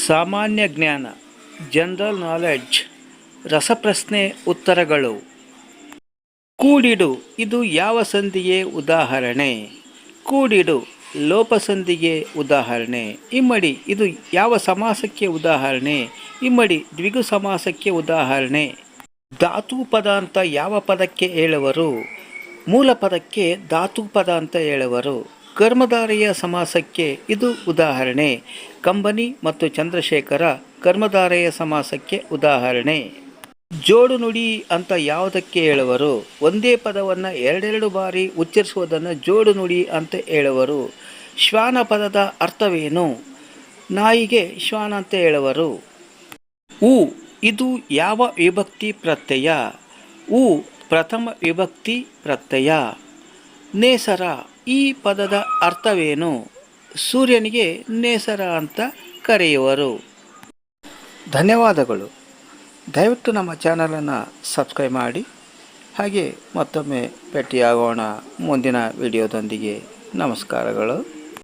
ಸಾಮಾನ್ಯ ಜ್ಞಾನ general knowledge ರಸಪ್ರಶ್ನೆ ಉತ್ತರಗಳು. ಕೂಡಿಡು ಇದು ಯಾವ ಸಂಧಿಗೆ ಉದಾಹರಣೆ? ಕೂಡಿಡು ಲೋಪಸಂಧಿಗೆ ಉದಾಹರಣೆ. ಇಮ್ಮಡಿ ಇದು ಯಾವ ಸಮಾಸಕ್ಕೆ ಉದಾಹರಣೆ? ಇಮ್ಮಡಿ ದ್ವಿಗು ಸಮಾಸಕ್ಕೆ ಉದಾಹರಣೆ. ಧಾತು ಪದ ಅಂತ ಯಾವ ಪದಕ್ಕೆ ಹೇಳುವರು? ಮೂಲ ಪದಕ್ಕೆ ಧಾತು ಪದ ಅಂತ ಹೇಳುವರು. ಕರ್ಮಧಾರೆಯ ಸಮಾಸಕ್ಕೆ ಇದು ಉದಾಹರಣೆ. ಕಂಬನಿ ಮತ್ತು ಚಂದ್ರಶೇಖರ ಕರ್ಮಧಾರೆಯ ಸಮಾಸಕ್ಕೆ ಉದಾಹರಣೆ. ಜೋಡು ನುಡಿ ಅಂತ ಯಾವುದಕ್ಕೆ ಹೇಳುವರು? ಒಂದೇ ಪದವನ್ನು ಎರಡೆರಡು ಬಾರಿ ಉಚ್ಚರಿಸುವುದನ್ನು ಜೋಡು ನುಡಿ ಅಂತ ಹೇಳುವರು. ಶ್ವಾನ ಪದದ ಅರ್ಥವೇನು? ನಾಯಿಗೆ ಶ್ವಾನ ಅಂತ ಹೇಳುವರು. ಉ ಇದು ಯಾವ ವಿಭಕ್ತಿ ಪ್ರತ್ಯಯ? ಉ ಪ್ರಥಮ ವಿಭಕ್ತಿ ಪ್ರತ್ಯಯ. ನೇಸರ ಈ ಪದದ ಅರ್ಥವೇನು? ಸೂರ್ಯನಿಗೆ ನೇಸರ ಅಂತ ಕರೆಯುವರು. ಧನ್ಯವಾದಗಳು. ದಯವಿಟ್ಟು ನಮ್ಮ ಚಾನಲನ್ನು ಸಬ್ಸ್ಕ್ರೈಬ್ ಮಾಡಿ. ಹಾಗೆ ಮತ್ತೊಮ್ಮೆ ಭೇಟಿಯಾಗೋಣ ಮುಂದಿನ ವಿಡಿಯೋದೊಂದಿಗೆ. ನಮಸ್ಕಾರಗಳು.